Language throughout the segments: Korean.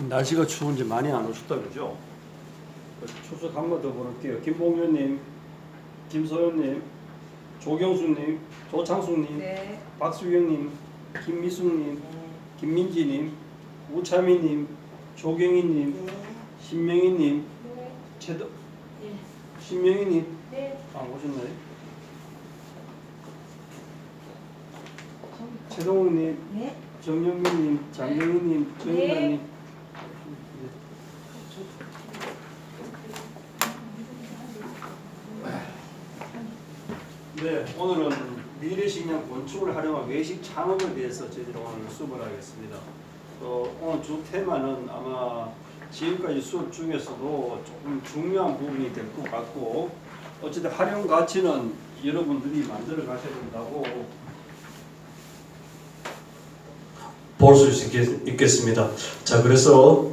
날씨가 추운지 많이 안 오셨다 그러죠? 출석 한 번 더 부를게요. 김봉현님, 김소연님, 조경수님, 조창숙님, 네. 박수경님, 김미숙님, 네. 김민지님, 우차미님, 조경희님, 네. 신명희님, 네. 신명희님 네. 안 오셨나요? 최동욱님, 네. 정영민님, 장경희님, 정인아님. 네, 오늘은 미래식량 곤충을 활용한 외식 창업에 대해서 저희들이 오늘 수업을 하겠습니다. 오늘 주 테마는 아마 지금까지 수업 중에서도 조금 중요한 부분이 될 것 같고, 어쨌든 활용 가치는 여러분들이 만들어 가셔야 된다고 볼 수 있겠습니다. 자, 그래서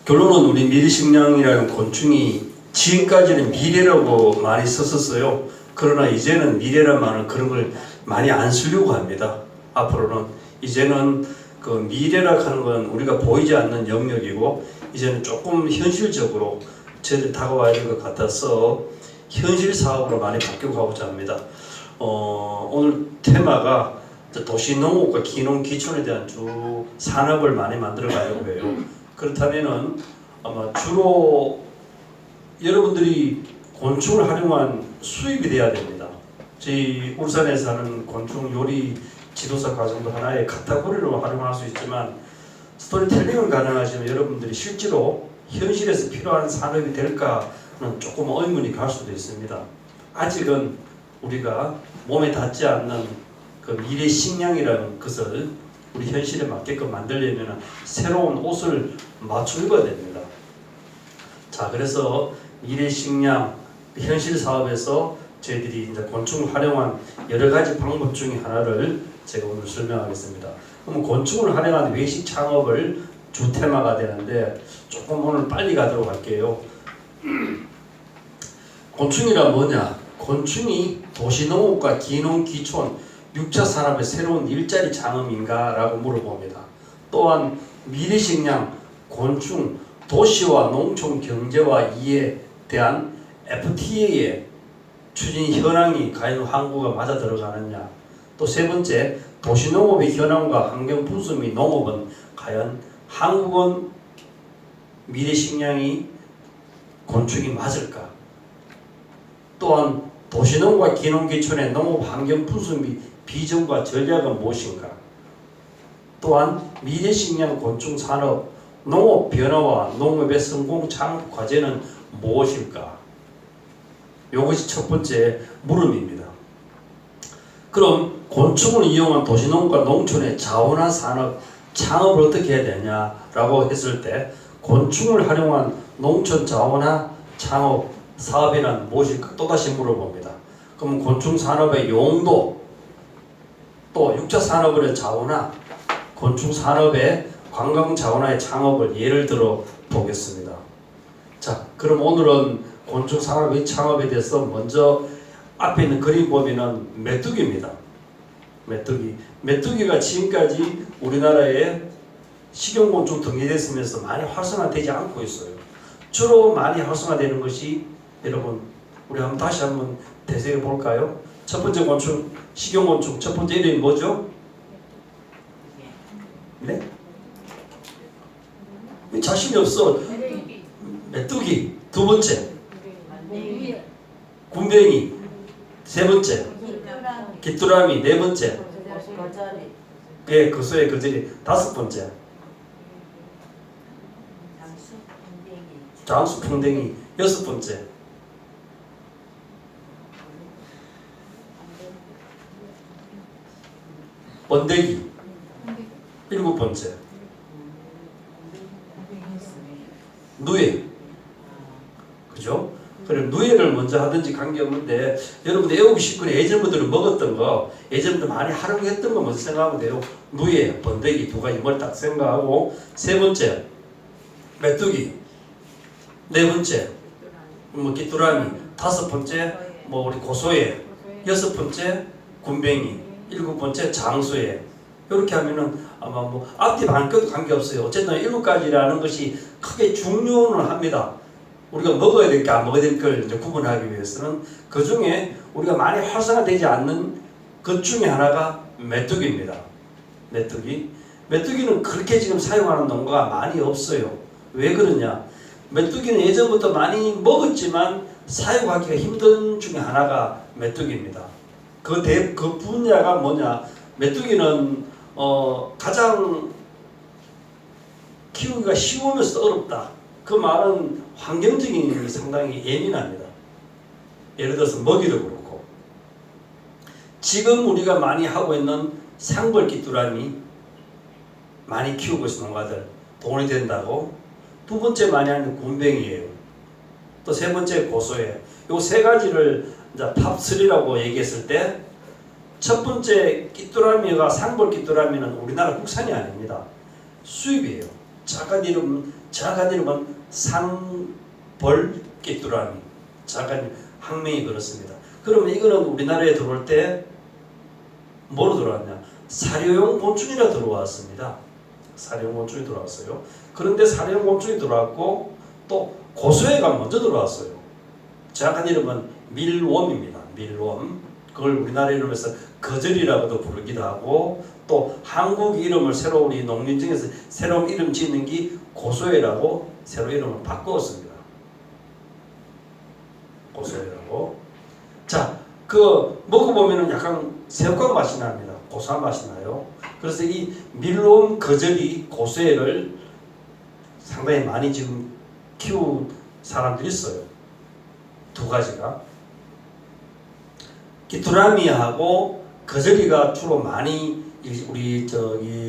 결론은 우리 미래식량이라는 곤충이 지금까지는 미래라고 많이 썼었어요. 그러나 이제는 미래란 말은 그런 걸 많이 안 쓰려고 합니다. 앞으로는 이제는 그 미래라 하는 건 우리가 보이지 않는 영역이고, 이제는 조금 현실적으로 저희들이 다가와야 될 것 같아서 현실 사업으로 많이 바뀌어가고자 합니다. 오늘 테마가 도시농업과 기농기촌에 대한 주 산업을 많이 만들어 가려고 해요. 그렇다면은 아마 주로 여러분들이 곤충을 활용한 수입이 돼야 됩니다. 저희 울산에서 하는 곤충 요리 지도사 과정도 하나의 카테고리로 활용할 수 있지만, 스토리텔링은 가능하지만 여러분들이 실제로 현실에서 필요한 산업이 될까는 조금 의문이 갈 수도 있습니다. 아직은 우리가 몸에 닿지 않는 그 미래 식량이라는 것을 우리 현실에 맞게끔 만들려면 새로운 옷을 맞춰 입어야 됩니다. 자, 그래서 미래 식량 현실 사업에서 저희들이 이제 곤충을 활용한 여러 가지 방법 중에 하나를 제가 오늘 설명하겠습니다. 그럼 곤충을 활용한 외식 창업을 주 테마가 되는데 조금 오늘 빨리 가도록 할게요. 곤충이란 뭐냐? 곤충이 도시농업과 기농기촌 6차 산업의 새로운 일자리 창업인가? 라고 물어봅니다. 또한 미래식량, 곤충, 도시와 농촌 경제와 이에 대한 FTA의 추진 현황이 과연 한국과 맞아 들어가느냐? 또 세 번째, 도시농업의 현황과 환경 부수 및 농업은 과연 한국은 미래식량이 곤충이 맞을까? 또한 도시농업과 기농기촌의 농업 환경 부수 및 비전과 전략은 무엇인가? 또한 미래식량 곤충 산업, 농업 변화와 농업의 성공 창업 과제는 무엇일까? 이것이 첫 번째 물음입니다. 그럼 곤충을 이용한 도시농업과 농촌의 자원화 산업 창업을 어떻게 해야 되냐라고 했을 때, 곤충을 활용한 농촌 자원화 창업 사업이란 무엇일까? 또다시 물어봅니다. 그럼 곤충 산업의 용도, 또 6차 산업의 자원화, 곤충 산업의 관광 자원화의 창업을 예를 들어 보겠습니다. 자, 그럼 오늘은 곤충 산업의 창업에 대해서 먼저 앞에 있는 그림 보면은 메뚜기입니다. 메뚜기가 지금까지 우리나라에 식용곤충 등재됐으면서 많이 활성화되지 않고 있어요. 주로 많이 활성화되는 것이, 여러분 우리 다시 한번 되새겨 볼까요? 첫 번째 곤충, 식용곤충 첫 번째 이름이 뭐죠? 네? 왜 자신이 없어? 메뚜기. 두 번째 군뱅이. 세 번째 귀뚜라미. 네 번째 예, 거소의 거절이. 다섯 번째 장수풍뎅이. 여섯 번째 번데기. 일곱 번째 누에. 그죠? 그럼 누에를 먼저 하든지 관계없는데, 여러분들 애우기 쉽거나 예전분들은 먹었던 거, 예전부터 많이 활용했던 거 먼저 생각하면 돼요. 누에, 번데기 두 가지 뭘 딱 생각하고, 세 번째 메뚜기, 네 번째 귀뚜라미, 다섯 번째 우리 고소해, 여섯 번째 군뱅이, 일곱 번째 장수해. 이렇게 하면은 아마 뭐 앞뒤 반겨도 관계없어요. 어쨌든 7가지라는 것이 크게 중요는 합니다. 우리가 먹어야 될 게 안 먹어야 될 걸 이제 구분하기 위해서는 그 중에 우리가 많이 활성화되지 않는 것 중에 하나가 메뚜기입니다. 메뚜기는 그렇게 지금 사용하는 농가가 많이 없어요. 왜 그러냐? 메뚜기는 예전부터 많이 먹었지만 사용하기가 힘든 중에 하나가 메뚜기입니다. 그 분야가 뭐냐? 메뚜기는 가장 키우기가 쉬우면서 어렵다. 그 말은 환경적인 일이 상당히 예민합니다. 예를 들어서 먹이도 그렇고 지금 우리가 많이 하고 있는 상벌귀뚜라미 많이 키우고 있는 농가들 돈이 된다고. 두 번째 많이 하는 굼벵이에요. 또 세 번째 고소해. 요 세 가지를 이제 탑3라고 얘기했을 때 첫 번째 귀뚜라미가 상벌귀뚜라미는 우리나라 국산이 아닙니다. 수입이에요. 정확한 이름은 상벌귀뚜라미. 정확한 학명이 그렇습니다. 그러면 이거는 우리나라에 들어올 때 뭐로 들어왔냐? 사료용 곤충이라 들어왔습니다. 사료용 곤충이 들어왔어요. 그런데 사료용 곤충이 들어왔고 또 고소해가 먼저 들어왔어요. 정확한 이름은 밀웜입니다. 밀웜. 그걸 우리나라 이름에서 거절이라고도 부르기도 하고 또 한국 이름을 새로 우리 농민중에서 새로운 이름 짓는 게 고소해라고 새로 이름을 바꾸었습니다. 고소해라고. 자, 그 먹어보면은 약간 새우깡 맛이 납니다. 고소한 맛이 나요. 그래서 이 밀웜 거절이 고소해를 상당히 많이 지금 키운 사람들이 있어요. 두 가지가. 귀뚜라미하고 거절이가 주로 많이 우리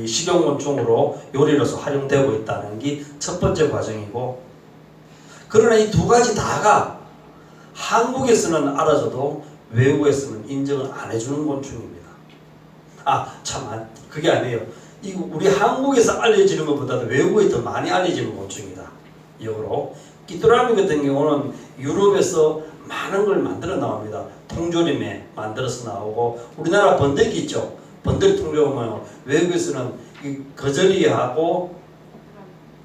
식용곤충으로 요리로서 활용되고 있다는 게 첫 번째 과정이고, 그러나 이 두 가지 다가 한국에서는 알아줘도 외국에서는 인정을 안 해주는 곤충입니다. 그게 아니에요. 우리 한국에서 알려지는 것보다도 외국에 더 많이 알려지는 곤충이다. 역으로 귀뚜라미 같은 경우는 유럽에서 많은 걸 만들어 나옵니다. 통조림에 만들어서 나오고, 우리나라 번데기 있죠. 번데기 통조림은 외국에서는 이 거절이하고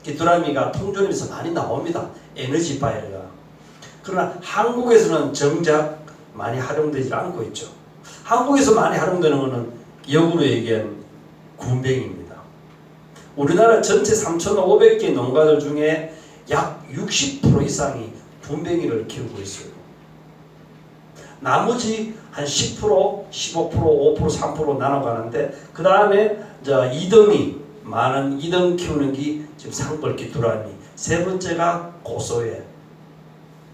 귀뚜라미가 통조림에서 많이 나옵니다. 에너지 바이러가. 그러나 한국에서는 정작 많이 활용되지 않고 있죠. 한국에서 많이 활용되는 것은 역으로 얘기한 굼벵이입니다. 우리나라 전체 3,500개 농가들 중에 약 60% 이상이 굼벵이를 키우고 있어요. 나머지 한 10%, 15%, 5%, 3% 나눠가는데, 그 다음에 2등이 많은 2등 키우는 게 지금 상벌귀뚜라미, 세 번째가 고소해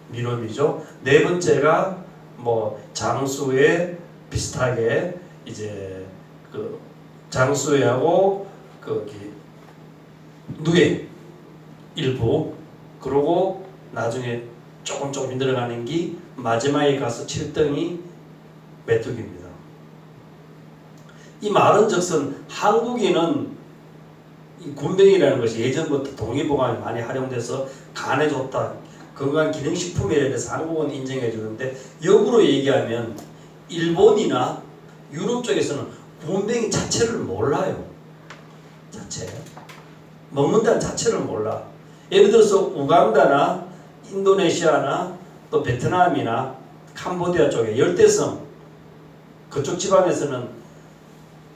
밀웜이죠. 네 번째가 장수에 비슷하게 이제 그 장수회하고 누에 일부, 그러고 나중에 조금 들어가는 게 마지막에 가서 7등이 메뚜기입니다. 이 말은 즉슨 한국인은 이 굼벵이라는 것이 예전부터 동의보감이 많이 활용돼서 간에 좋다, 건강 기능식품에 대해서 한국은 인정해 주는데, 역으로 얘기하면 일본이나 유럽 쪽에서는 굼벵이 자체를 몰라요. 먹는다는 자체를 몰라. 예를 들어서 우간다나 인도네시아나 또 베트남이나 캄보디아 쪽에 열대성 그쪽 지방에서는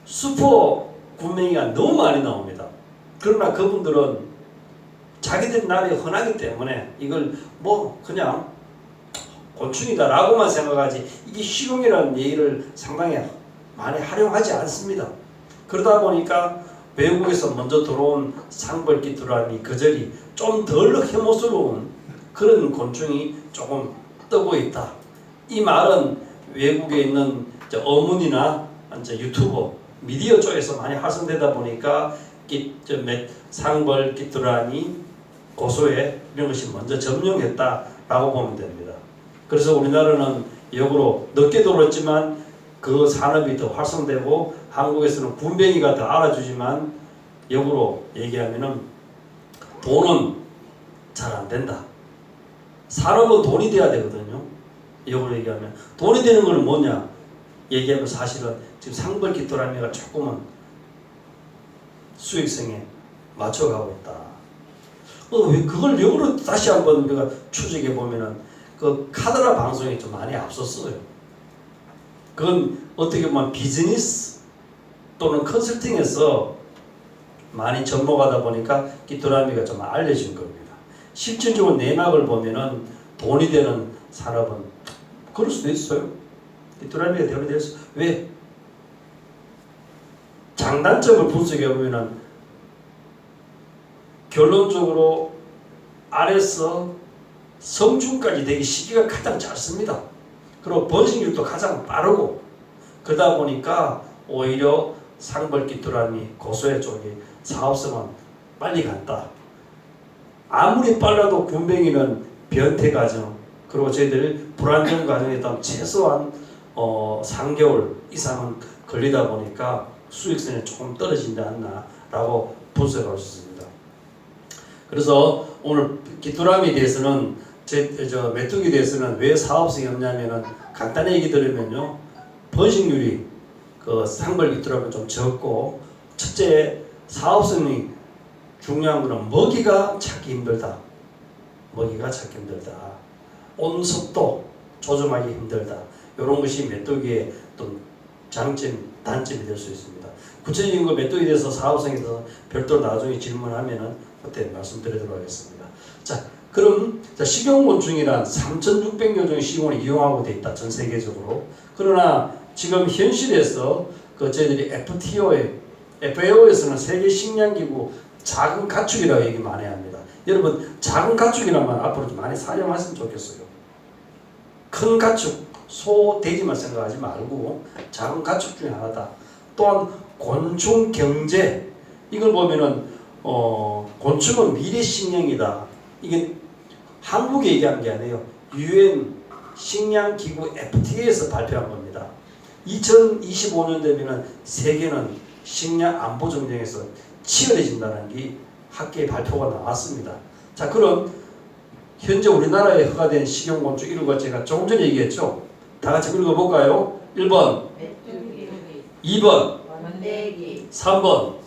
슈퍼 굼벵이가 너무 많이 나옵니다. 그러나 그분들은 자기들 나라에 흔하기 때문에 이걸 그냥 곤충이다 라고만 생각하지, 이게 식용이라는 얘기를 상당히 많이 활용하지 않습니다. 그러다 보니까 외국에서 먼저 들어온 상벌귀뚜라미, 거절이 좀 덜 혐오스러운 그런 곤충이 조금 뜨고 있다. 이 말은 외국에 있는 어문이나 유튜버, 미디어 쪽에서 많이 활성되다 보니까 상벌귀뚜라미, 고소해 이런 것이 먼저 점령했다라고 보면 됩니다. 그래서 우리나라는 역으로 늦게 들어왔지만 그 산업이 더 활성되고, 한국에서는 굼벵이가 더 알아주지만 역으로 얘기하면은 돈은 잘 안 된다. 산업은 돈이 돼야 되거든요. 역으로 얘기하면 돈이 되는 건 뭐냐 얘기하면 사실은 지금 상벌귀뚜라미가 조금은 수익성에 맞춰가고 있다. 왜 그걸 역으로 다시 한번 우리가 추적해 보면은 그 카더라 방송이 좀 많이 앞섰어요. 그건 어떻게 보면 비즈니스 또는 컨설팅에서 많이 접목하다 보니까 귀뚜라미가 좀 알려진 겁니다. 실질적으로 내막을 보면은 돈이 되는 산업은 그럴 수도 있어요. 귀뚜라미가 되어야 돼서 왜? 장단점을 분석해 보면은 결론적으로 알에서 성충까지 되기 시기가 가장 짧습니다. 그리고 번식률도 가장 빠르고 그러다 보니까 오히려 상벌 귀뚜라미 고소해 쪽이 사업성은 빨리 간다. 아무리 빨라도 군뱅이는 변태 과정 그리고 저희들 불안정 과정에 따른 최소한 3개월 이상은 걸리다 보니까 수익성이 조금 떨어진지 않나라고 분석할 수 있습니다. 그래서 오늘 귀뚜라미에 대해서는 메뚜기에 대해서는 왜 사업성이 없냐면은 간단히 얘기 들으면요, 번식률이 그 상벌 귀뚜라미는 좀 적고, 첫째 사업성이 중요한 거는 먹이가 찾기 힘들다. 먹이가 찾기 힘들다. 온습도 조정하기 힘들다. 이런 것이 메뚜기의 어떤 장점, 단점이 될 수 있습니다. 구체적인 거 메뚜기에 대해서 사업성에 대해서 별도로 나중에 질문하면은 그때 말씀드리도록 하겠습니다. 자, 그럼 식용곤충이란 3,600여 종의 식용을 이용하고 돼 있다. 전 세계적으로. 그러나 지금 현실에서 그 저희들이 FAO에서는 세계 식량기구 작은 가축이라고 얘기 많이 합니다. 여러분, 작은 가축이란 말 앞으로 좀 많이 사용하시면 좋겠어요. 큰 가축, 소, 돼지만 생각하지 말고 작은 가축 중에 하나다. 또한 곤충 경제, 이걸 보면은 곤충은 미래 식량이다. 이게 한국에 얘기한 게 아니에요. UN 식량기구 FTA에서 발표한 겁니다. 2025년 되면은 세계는 식량 안보 전쟁에서 치열해진다는 게 학계의 발표가 나왔습니다. 자, 그럼 현재 우리나라에 허가된 식용곤충 이런 것 제가 조금 전에 얘기했죠. 다 같이 읽어볼까요? 1번, 2번, 3번,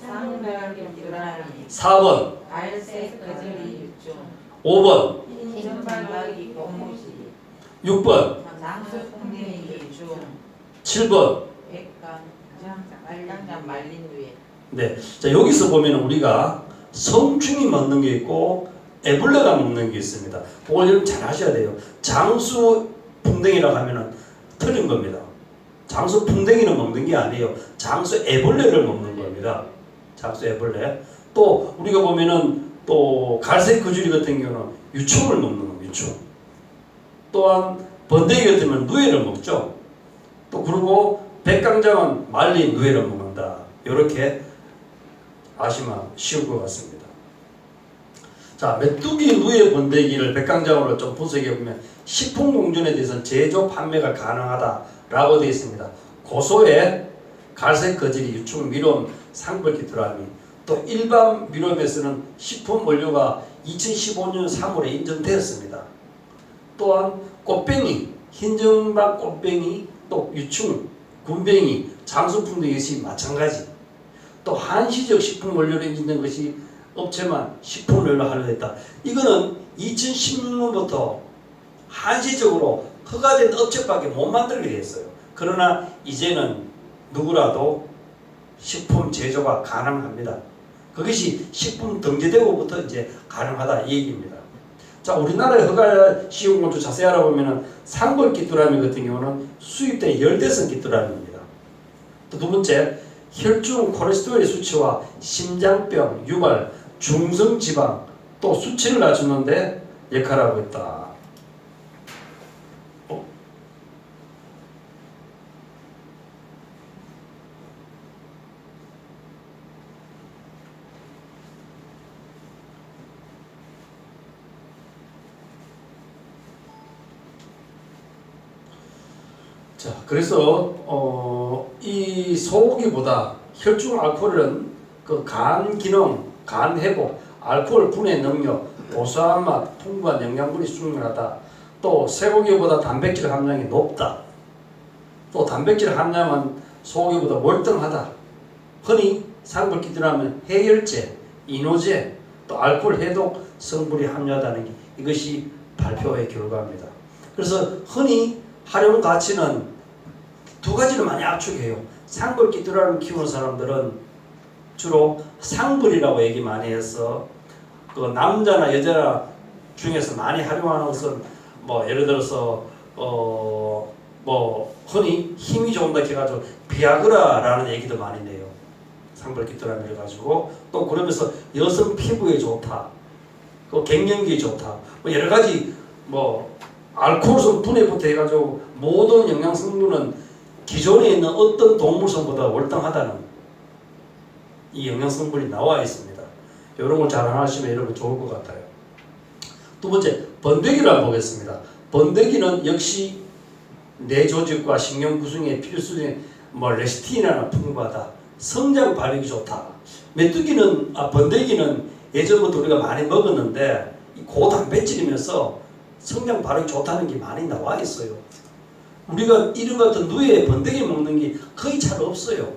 4번, 5번, 6번, 7번. 네, 자 여기서 보면 우리가 성충이 먹는 게 있고 애벌레가 먹는 게 있습니다. 그걸 여러분 잘 아셔야 돼요. 장수 풍뎅이라고 하면은 틀린 겁니다. 장수 풍뎅이는 먹는 게 아니에요. 장수 애벌레를 먹는 겁니다. 장수 애벌레. 또 우리가 보면은 또 갈색 거주리 같은 경우는 유충을 먹는 겁니다. 유충. 또한 번데기 같으면 누에를 먹죠. 또 그리고 백강장은 말린 누에를 먹는다. 이렇게 아시면 쉬울 것 같습니다. 자, 메뚜기 누에 번데기를 백강장으로 좀 분석해 보면 식품공존에 대해서는 제조 판매가 가능하다라고 되어 있습니다. 고소에 갈색 거지리, 유충, 미롬, 상벌 귀뚜라미. 또 일반 미롬에서는 식품 원료가 2015년 3월에 인정되었습니다. 또한 꽃뱅이, 흰점박 꽃뱅이, 또 유충, 군뱅이, 장수풍 등이 마찬가지. 또 한시적 식품 원료로 인정된 것이 업체만 식품 원료로 하려 했다. 이거는 2016년부터 한시적으로 허가된 업체밖에 못 만들게 됐어요. 그러나 이제는 누구라도 식품 제조가 가능합니다. 그것이 식품 등재되고부터 이제 가능하다 이 얘기입니다. 자, 우리나라의 허가 식용곤충 자세히 알아보면은 상벌 귀뚜라미 같은 경우는 수입된 열대성 귀뚜라미입니다. 또 두 번째, 혈중 콜레스테롤의 수치와 심장병, 유발, 중성지방, 또 수치를 낮추는데 역할을 하고 있다. 자, 그래서 이 소고기보다 혈중 알코올은 그 간 기능, 간 회복, 알코올 분해 능력, 고소한 맛, 풍부한 영양분이 충분하다. 또 쇠고기보다 단백질 함량이 높다. 또 단백질 함량은 소고기보다 월등하다. 흔히 상벌기들하면 해열제, 이노제, 또 알코올 해독 성분이 함유하다는 게 이것이 발표의 결과입니다. 그래서 흔히 활용 가치는 두 가지를 많이 압축해요. 상벌기들하를 키우는 사람들은 주로 상벌이라고 얘기 많이 해서 그 남자나 여자 중에서 많이 활용하는 것은 뭐 예를 들어서 뭐 흔히 힘이 좋은다 해가지고 비아그라라는 얘기도 많이 내요. 상벌기들하를 해가지고 또 그러면서 여성 피부에 좋다, 그 갱년기에 좋다, 뭐 여러 가지 뭐 알코올성 분해부터 해가지고 모든 영양 성분은 기존에 있는 어떤 동물성보다 월등하다는 이 영양 성분이 나와 있습니다. 이런 걸 잘 하시면 여러분 좋을 것 같아요. 두 번째, 번데기를 한번 보겠습니다. 번데기는 역시 뇌 조직과 신경 구성에 필수적인 레시틴이나 풍부하다. 성장 발육이 좋다. 메뚜기는 번데기는 예전부터 우리가 많이 먹었는데 고단백질이면서 성장 발육이 좋다는 게 많이 나와 있어요. 우리가 이런 같은 누에 번데기 먹는 게 거의 잘 없어요.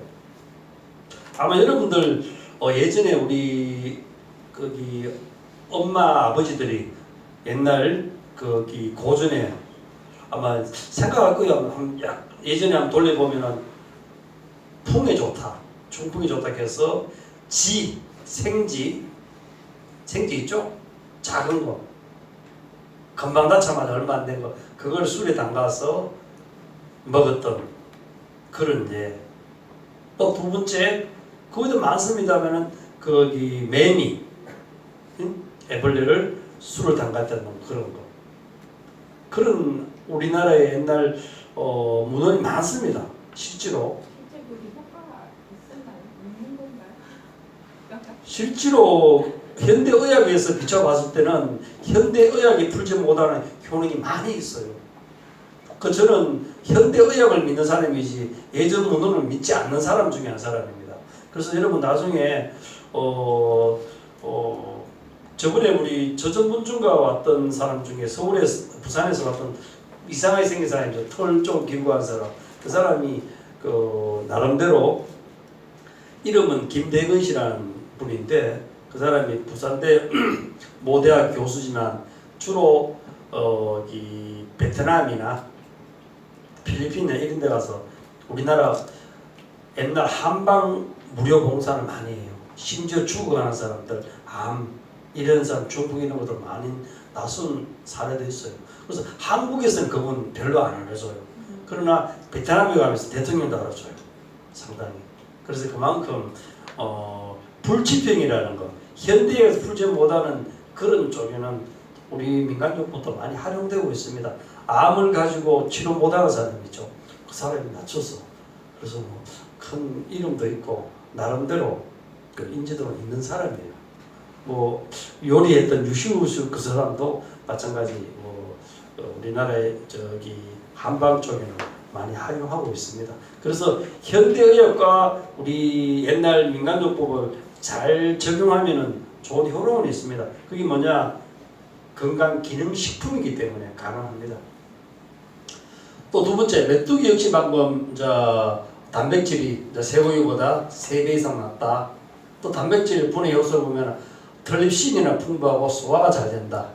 아마 여러분들 예전에 우리 거기 엄마 아버지들이 옛날 거기 고전에 아마 생각할 거예요. 예전에 한번 돌려보면은 풍에 좋다, 중풍이 좋다 해서 생지 있죠? 작은 거, 금방 다쳐마자 얼마 안 된 거, 그걸 술에 담가서 먹었던 그런 예. 또 두 번째, 거기도 많습니다면은 거기 매미, 애벌레를 술을 담갔다는 그런 거. 그런 우리나라의 옛날 문헌이 많습니다. 실제로. 실제로 현대의학에서 비춰봤을 때는 현대의학이 풀지 못하는 효능이 많이 있어요. 저는 현대의학을 믿는 사람이지 예전 문헌을 믿지 않는 사람 중에 한 사람입니다. 그래서 여러분 나중에 저번에 우리 저전문중가 왔던 사람 중에 부산에서 왔던 이상하게 생긴 사람이죠. 털 좀 길고 한 사람. 그 사람이 나름대로 이름은 김대근 씨라는 분인데 그 사람이 부산대 모대학 교수지만 주로 이 베트남이나 필리핀이나 이런 데 가서 우리나라 옛날 한방 무료 봉사를 많이 해요. 심지어 죽어가는 사람들, 암 이런 사람, 중풍 이런 것들 많이 나선 사례도 있어요. 그래서 한국에서는 그분 별로 안 알려줘요. 그러나 베트남에 가면서 대통령도 알아줘요. 상당히. 그래서 그만큼 불치병이라는 거, 현대에서 풀지 못하는 그런 쪽에는 우리 민간요법도 많이 활용되고 있습니다. 암을 가지고 치료 못하는 사람이 있죠. 그 사람이 낮춰서. 그래서 큰 이름도 있고 나름대로 그 인지도가 있는 사람이에요. 요리했던 유시우스 그 사람도 마찬가지 우리나라의 저기 한방 쪽에는 많이 활용하고 있습니다. 그래서 현대의학과 우리 옛날 민간요법을 잘 적용하면은 좋은 효능은 있습니다. 그게 뭐냐? 건강기능식품이기 때문에 가능합니다. 또 두 번째, 메뚜기 역시 방금 단백질이 쇠고기보다 3배 이상 낮다. 또 단백질 분해 요소를 보면 트립신이나 풍부하고 소화가 잘 된다.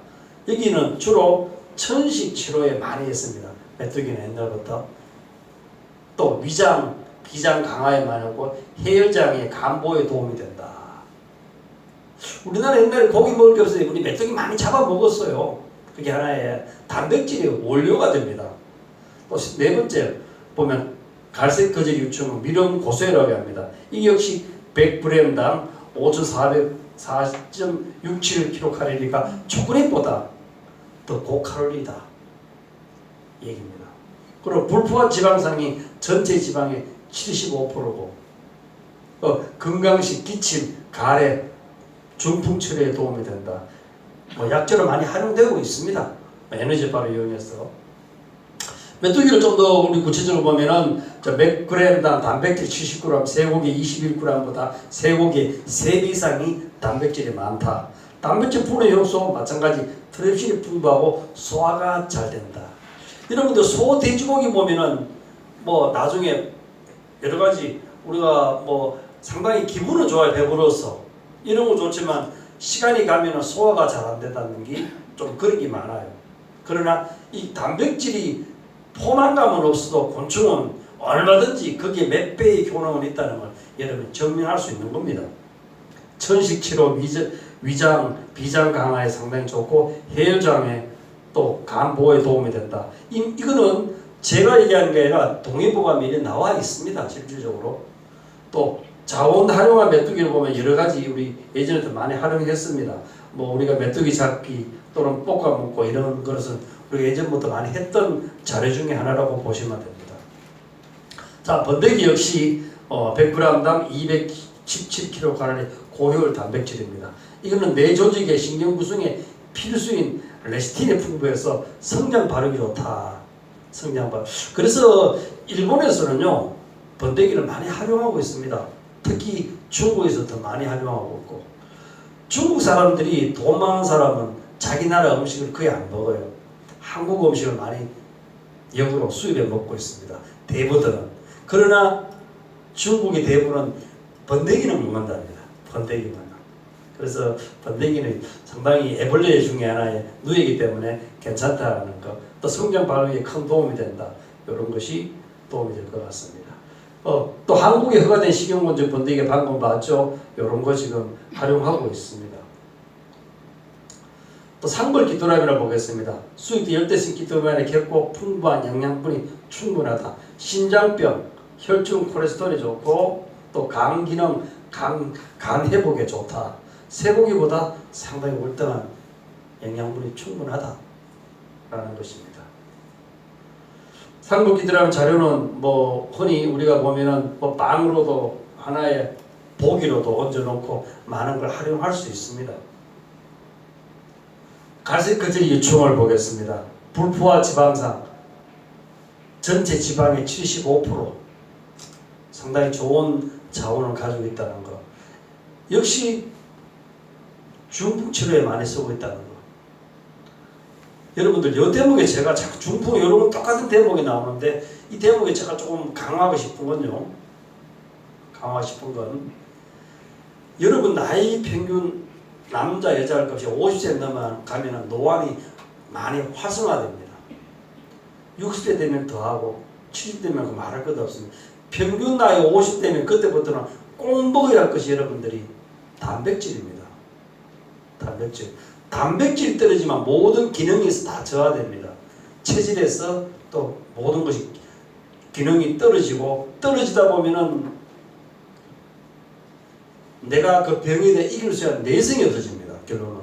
여기는 주로 천식 치료에 많이 했습니다. 메뚜기는 옛날부터. 또 위장, 비장 강화에 많이 하고 해열장의 간보에 도움이 된다. 우리나라 옛날에 고기 먹을 게 없어요. 우리 메뚜기 많이 잡아 먹었어요. 그게 하나의 단백질의 원료가 됩니다. 또 네 번째 보면 갈색 거질 유충은 미령 고소해라고 합니다. 이게 역시 100g당 5,404.67kcal가 초콜릿보다 더 고칼로리다 얘기입니다. 그리고 불포화 지방산이 전체 지방의 75%고 건강식, 기침, 가래, 중풍 치료에 도움이 된다. 약재로 많이 활용되고 있습니다. 에너지바를 이용해서. 메뚜기를 좀 더 우리 구체적으로 보면은 100g당 단백질 70g, 쇠고기 21g보다 쇠고기 3배 이상이 단백질이 많다. 단백질 분해 효소 마찬가지 트립신이 풍부하고 소화가 잘 된다. 여러분들 소, 돼지고기 보면은 나중에 여러 가지 우리가 상당히 기분은 좋아요. 배불러서 이런 거 좋지만 시간이 가면 소화가 잘 안 된다는 게 좀 그런 게 많아요. 그러나 이 단백질이 포만감은 없어도 곤충은 얼마든지 거기에 몇 배의 효능은 있다는 걸 여러분 증명할 수 있는 겁니다. 천식 치료, 위장, 비장 강화에 상당히 좋고 해열장애 또 간 보호에 도움이 된다. 이거는 제가 얘기하는 게 아니라 동의보가 미리 나와 있습니다. 실질적으로. 또 자원 활용한 메뚜기를 보면 여러 가지 우리 예전에도 많이 활용했습니다. 뭐 우리가 메뚜기 잡기 또는 볶아 먹고 이런 것은 우리가 예전부터 많이 했던 자료 중에 하나라고 보시면 됩니다. 자, 번데기 역시 100g당 217kcal의 고효율 단백질입니다. 이거는 뇌 조직의 신경 구성에 필수인 레시틴이 풍부해서 성장 발육이 좋다. 성장 발육. 그래서 일본에서는요 번데기를 많이 활용하고 있습니다. 특히 중국에서 더 많이 활용하고 있고, 중국 사람들이 돈 많은 사람은 자기 나라 음식을 거의 안 먹어요. 한국 음식을 많이 역으로 수입해 먹고 있습니다. 대부분은. 그러나 중국의 대부분은 번데기는 먹는답니다. 번데기만. 그래서 번데기는 상당히 애벌레 중에 하나의 누이기 때문에 괜찮다는 것, 또 성장 발육에 큰 도움이 된다. 이런 것이 도움이 될 것 같습니다. 또 한국에 허가된 식용곤충 번데기 방금 봤죠? 이런 거 지금 활용하고 있습니다. 또 상벌 귀뚜라미를 보겠습니다. 수입 열대식 귀뚜라미의 겹고 풍부한 영양분이 충분하다. 신장병, 혈중 콜레스테롤이 좋고 또 간 기능, 간 회복에 좋다. 쇠고기보다 상당히 월등한 영양분이 충분하다 라는 것입니다. 상벌 귀뚜라미 자료는 뭐 흔히 우리가 보면은 뭐 빵으로도 하나의 고기로도 얹어놓고 많은 걸 활용할 수 있습니다. 갈색거질 유충을 보겠습니다. 불포화 지방산 전체 지방의 75% 상당히 좋은 자원을 가지고 있다는 것. 역시 중풍 치료에 많이 쓰고 있다는 것. 여러분들 이 대목에 제가 자꾸 중풍 이런 건 똑같은 대목이 나오는데 이 대목에 제가 조금 강화하고 싶은 건요. 강화하고 싶은 건 여러분 나이 평균 남자 여자 할 것 없이 50세 넘어가면 노안이 많이 활성화됩니다. 60대 되면 더하고 70대 되면 그 말할 것도 없습니다. 평균 나이 50대면 그때부터는 꼭 먹어야 할 것이 여러분들이 단백질입니다. 단백질. 단백질 떨어지면 모든 기능이 다 저하됩니다. 체질에서 또 모든 것이 기능이 떨어지고 떨어지다 보면은 내가 그 병에 대해 이길 수 있는 내성이 없어집니다. 결론은.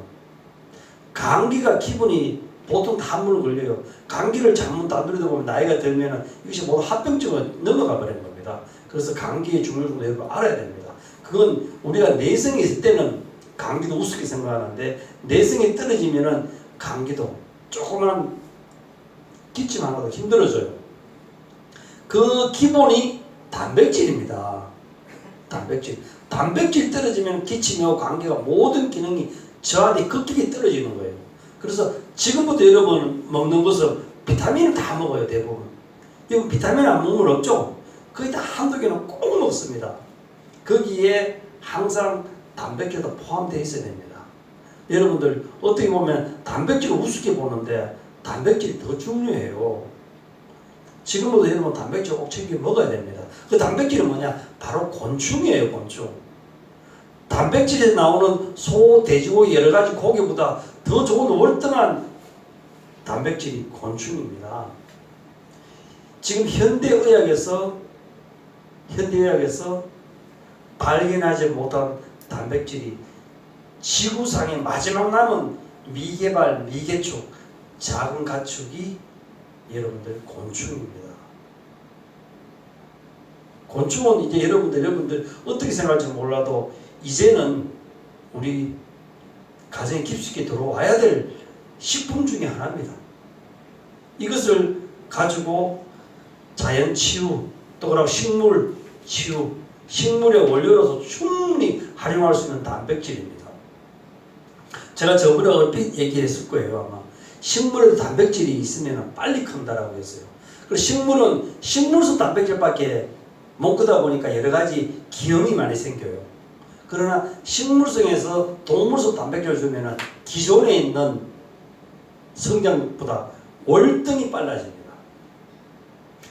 감기가 기분이 보통 한물 걸려요. 감기를 잘못 다스리다 보면 나이가 들면은 이것이 모두 합병증으로 넘어가 버리는 겁니다. 그래서 감기의 중요성도 여러분 알아야 됩니다. 그건 우리가 내성이 있을 때는 감기도 우습게 생각하는데 내성이 떨어지면은 감기도 조그만 기침 하나도 힘들어져요. 그 기본이 단백질입니다. 단백질 떨어지면 기침이 오고 감기가 모든 기능이 저하돼 극히 떨어지는 거예요. 그래서 지금부터 여러분 먹는 것은 비타민을 다 먹어요. 대부분. 여러분 비타민 안 먹으면 없죠? 거의 다 한두 개는 꼭 먹습니다. 거기에 항상 단백질도 포함되어 있어야 됩니다. 여러분들 어떻게 보면 단백질을 우습게 보는데 단백질이 더 중요해요. 지금부터 여러분 단백질 꼭 챙겨 먹어야 됩니다. 그 단백질은 뭐냐? 바로 곤충이에요. 곤충. 단백질에서 나오는 소, 돼지고기 여러 가지 고기보다 더 좋은 월등한 단백질이 곤충입니다. 지금 현대의학에서 발견하지 못한 단백질이 지구상의 마지막 남은 미개발, 미개축, 작은 가축이 여러분들 곤충입니다. 곤충은 이제 여러분들 어떻게 생각할지 몰라도 이제는 우리 가정에 깊숙이 들어와야 될 식품 중에 하나입니다. 이것을 가지고 자연 치유, 또 그리고 식물 치유, 식물의 원료로서 충분히 활용할 수 있는 단백질입니다. 제가 저번에 얼핏 얘기했을 거예요. 아마 식물에도 단백질이 있으면 빨리 큰다라고 했어요. 그리고 식물은 식물성 단백질밖에 몽크다 보니까 여러 가지 기형이 많이 생겨요. 그러나 식물성에서 동물성 단백질을 주면은 기존에 있는 성장보다 월등히 빨라집니다.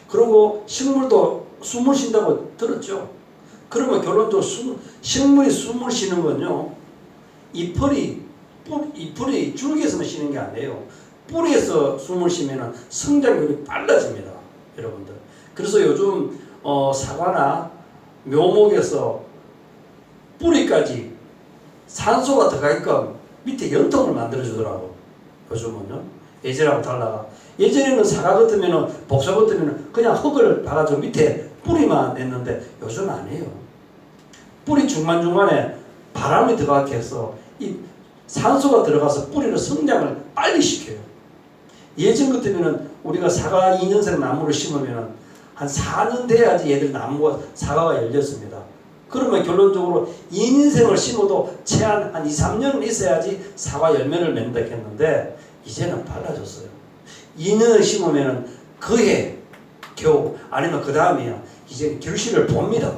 그리고 식물도 숨을 쉰다고 들었죠. 그러면 결론적으로 식물이 숨을 쉬는 건요, 잎풀이 줄기에서만 쉬는 게 아니에요. 뿌리에서 숨을 쉬면 성장률이 빨라집니다, 여러분들. 그래서 요즘 사과나 묘목에서 뿌리까지 산소가 들어가게끔 밑에 연통을 만들어 주더라고, 요즘은요. 예전하고 달라가. 예전에는 사과 같으면, 복사 같으면 그냥 흙을 박아서 밑에 뿌리만 냈는데 요즘은 아니에요. 뿌리 중간중간에 바람이 들어가게 해서 이 산소가 들어가서 뿌리를 성장을 빨리 시켜요. 예전 같으면 우리가 사과 2년생 나무를 심으면 한 4년 돼야지 얘들 나무가 사과가 열렸습니다. 그러면 결론적으로 2년생을 심어도 최한 한 2, 3년은 있어야지 사과 열매를 맺는다 했는데 이제는 빨라졌어요. 2년을 심으면 그해 겨우 아니면 그 다음이야 이제 결실을 봅니다.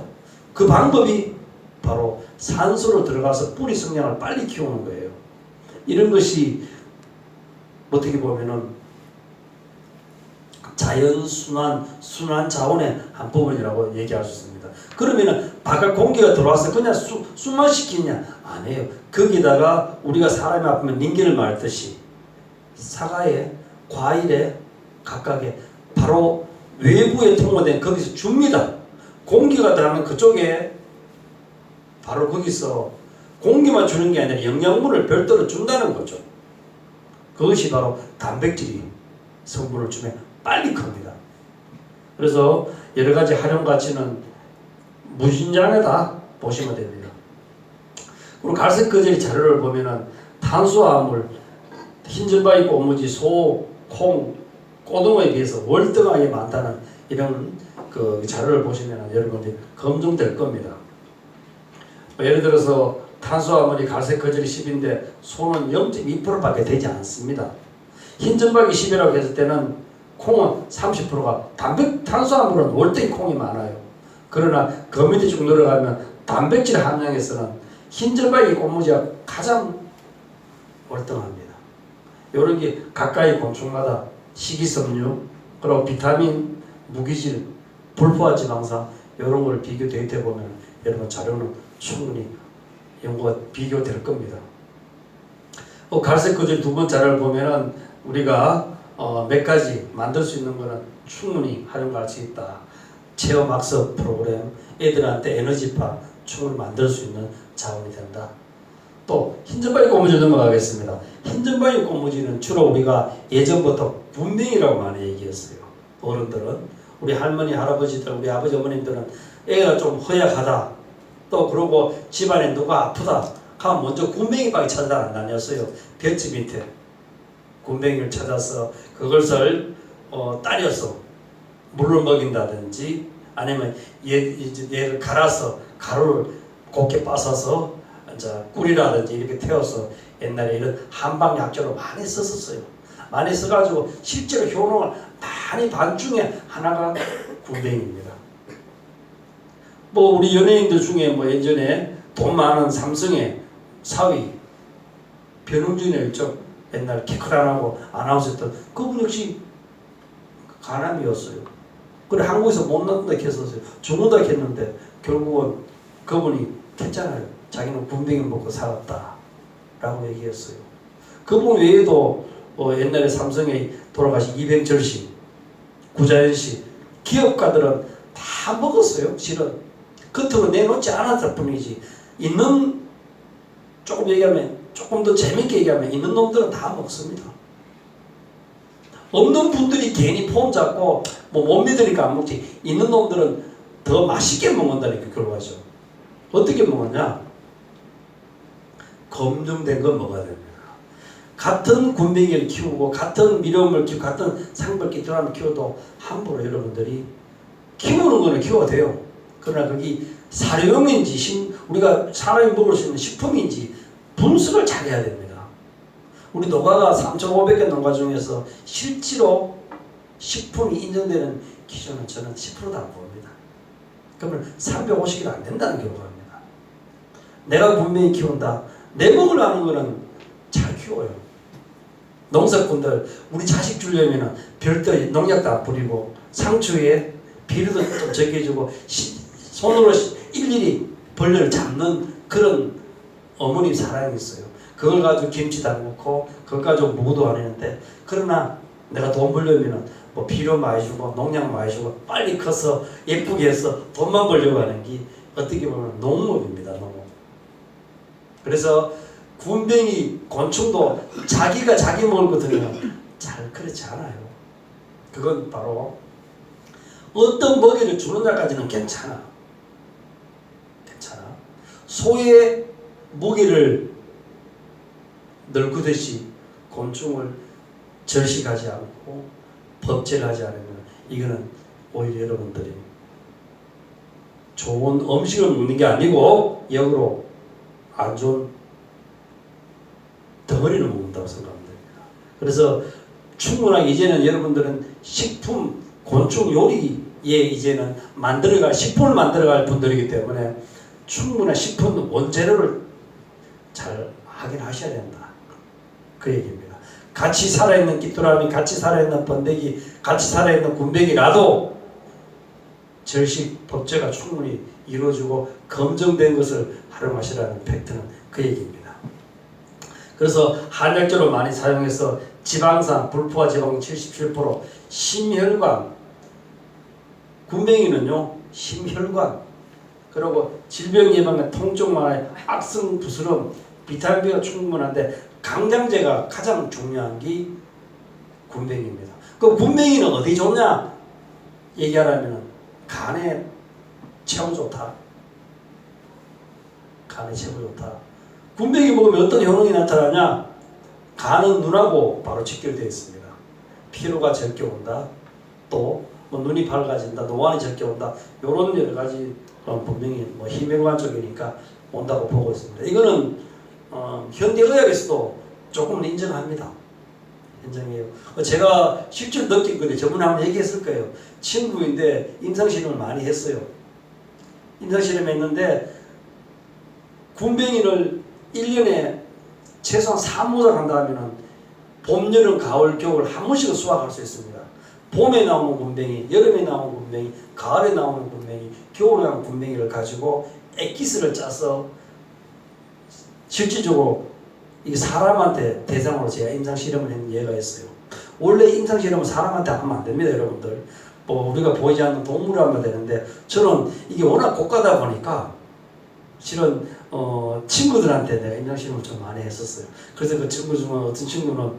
그 방법이 바로 산소로 들어가서 뿌리 성장을 빨리 키우는 거예요. 이런 것이 어떻게 보면은 순환 자원의 한 부분이라고 얘기할 수 있습니다. 그러면은 바깥 공기가 들어와서 그냥 숨만 시키냐? 아니에요. 거기다가 우리가 사람이 아프면 링기를 말듯이 사과에, 과일에 각각에 바로 외부에 통로된 거기서 줍니다. 공기가 들어가면 그쪽에 바로 거기서 공기만 주는 게 아니라 영양분을 별도로 준다는 거죠. 그것이 바로 단백질이 성분을 주면 빨리 큽니다. 그래서 여러 가지 활용 가치는 무진장하다 보시면 됩니다. 그리고 갈색 거절이 자료를 보면은 탄수화물, 흰전바위 꼬무지, 소, 콩, 고등어에 비해서 월등하게 많다는 이런 그 자료를 보시면 여러분들이 검증될 겁니다. 예를 들어서 탄수화물이 갈색 거절이 10인데 소는 0.2%밖에 되지 않습니다. 흰전박이 10이라고 했을 때는 콩은 30%가 탄수화물은 월등히 콩이 많아요. 그러나 그 밑에 쭉 내려가면 단백질 함량에서는 흰전박이 꼬무지가 가장 월등합니다. 이런 게 가까이 곤충마다 식이섬유, 그리고 비타민, 무기질, 불포화 지방산 이런 걸 비교 데이터해 보면 여러분 자료는 충분히 연구가 비교될 겁니다. 갈색 거절 두 번 자료를 보면은 우리가 몇 가지 만들 수 있는 거는 충분히 활용할 수 있다. 체험 학습 프로그램, 애들한테 에너지파 충분히 만들 수 있는 자원이 된다. 또 흰전바위 꼬무지 넘어가겠습니다. 흰전바위 꼬무지는 주로 우리가 예전부터 군뱅이라고 많이 얘기했어요. 어른들은 우리 할머니, 할아버지들, 우리 아버지, 어머님들은 애가 좀 허약하다. 또 그러고 집안에 누가 아프다. 가면 먼저 군뱅이밖에 찾아다 안 다녔어요. 볏짚 밑에 군뱅이를 찾아서 그것을 따려서 물을 먹인다든지 아니면 얘를 갈아서 가루를 곱게 빻아서 이제 꿀이라든지 이렇게 태워서 옛날에 이런 한방약재로 많이 썼었어요. 많이 써가지고 실제로 효능을 많이 반 중에 하나가 군뱅이입니다. 뭐 우리 연예인들 중에 뭐 예전에 돈 많은 삼성의 사위 변흥준이었죠. 옛날 키크란하고 아나운서 했던 그분 역시 간암이었어요. 그래 한국에서 못 낳는다 했었어요. 죽는다 했는데 결국은 그분이 했잖아요. 자기는 군뱅이 먹고 살았다 라고 얘기했어요. 그분 외에도 옛날에 삼성에 돌아가신 이병철 씨, 구자연 씨 기업가들은 다 먹었어요. 실은 겉으로 내놓지 않았을 뿐이지 있는 조금 더 재밌게 얘기하면 있는 놈들은 다 먹습니다. 없는 분들이 괜히 폼 잡고 뭐 못 믿으니까 안 먹지 있는 놈들은 더 맛있게 먹는다니까 결과죠. 어떻게 먹었냐? 검증된 거 먹어야 됩니다. 같은 군뱅이를 키우고 같은 미려움을 키우고 같은 상벌기 들어가면 키워도 함부로 여러분들이 키우는 거는 키워도 돼요. 그러나 그게 사료용인지 우리가 사람이 먹을 수 있는 식품인지 분석을 잘 해야 됩니다. 우리 농가가 3,500개 농가 중에서 실제로 식품이 인정되는 기준은 저는 10%도 안 봅니다. 그러면 350kg 안 된다는 결과입니다. 내가 분명히 키운다. 내 먹으려 하는 거는 잘 키워요. 농사꾼들 우리 자식 주려면 별도 농약도 안 뿌리고 상추에 비료도 좀 적게 주고 손으로 일일이 벌레를 잡는 그런 어머니 사랑이 있어요. 그걸 가지고 김치 담그고 그걸 가지고 무도 안 했는데, 그러나 내가 돈 벌려면 뭐 비료 많이 주고 농약 많이 주고 빨리 커서 예쁘게 해서 돈만 벌려고 하는 게 어떻게 보면 농업입니다. 농업. 그래서 군뱅이 곤충도 자기가 자기 먹을 거 들으면 잘 그렇지 않아요. 그건 바로 어떤 먹이를 주는 날까지는 괜찮아. 소의 먹이를 널구듯이 곤충을 절식하지 않고 법제하지 않으면 이거는 오히려 여러분들이 좋은 음식을 먹는 게 아니고 역으로 안 좋은 덩어리를 먹는다고 생각하면 됩니다. 그래서 충분하게 이제는 여러분들은 식품, 곤충 요리에 이제는 식품을 만들어갈 분들이기 때문에 충분한 식품 원재료를 잘 확인하셔야 된다. 그 얘기입니다. 같이 살아있는 귀뚜라미, 같이 살아있는 번데기, 같이 살아있는 군뱅이라도 절식 법제가 충분히 이루어지고 검증된 것을 활용하시라는 팩트는 그 얘기입니다. 그래서 한약재로 많이 사용해서 지방산, 불포화 지방 77%, 심혈관, 군뱅이는요 심혈관, 그리고 질병 예방에 통증 완화에 악성 부스럼, 비타민 B가 충분한데 강장제가 가장 중요한 게 군뱅이입니다. 그 군뱅이는 어디 좋냐 얘기하라면 간에 최고 좋다. 간에 최고 좋다. 군뱅이 먹으면 어떤 효능이 나타나냐? 간은 눈하고 바로 직결되어 있습니다. 피로가 적게 온다. 또 뭐 눈이 밝아진다. 노안이 적게 온다. 이런 여러 가지 분명히 뭐 희미관 쪽이니까 온다고 보고 있습니다. 이거는 현대의학에서도 조금은 인정합니다. 인정해요. 제가 실제로 느낀 건데 저번에 한번 얘기했을 거예요. 친구인데 임상실험을 많이 했어요. 임상실험 했는데 군뱅이를 1년에 최소한 3모작 한다면 봄, 여름, 가을, 겨울 한 번씩은 수확할 수 있습니다. 봄에 나오는 군뱅이, 여름에 나오는 군뱅이, 가을에 나오는 군뱅이, 겨울에 나오는 군뱅이를 가지고 액기스를 짜서 실질적으로 이 사람한테 대상으로 제가 임상실험을 했는 예가 있어요. 원래 임상실험은 사람한테 하면 안 됩니다, 여러분들. 뭐 우리가 보이지 않는 동물을 하면 되는데 저는 이게 워낙 고가다 보니까 실은 친구들한테 내가 임상실험을 좀 많이 했었어요. 그래서 그 친구 중에 어떤 친구는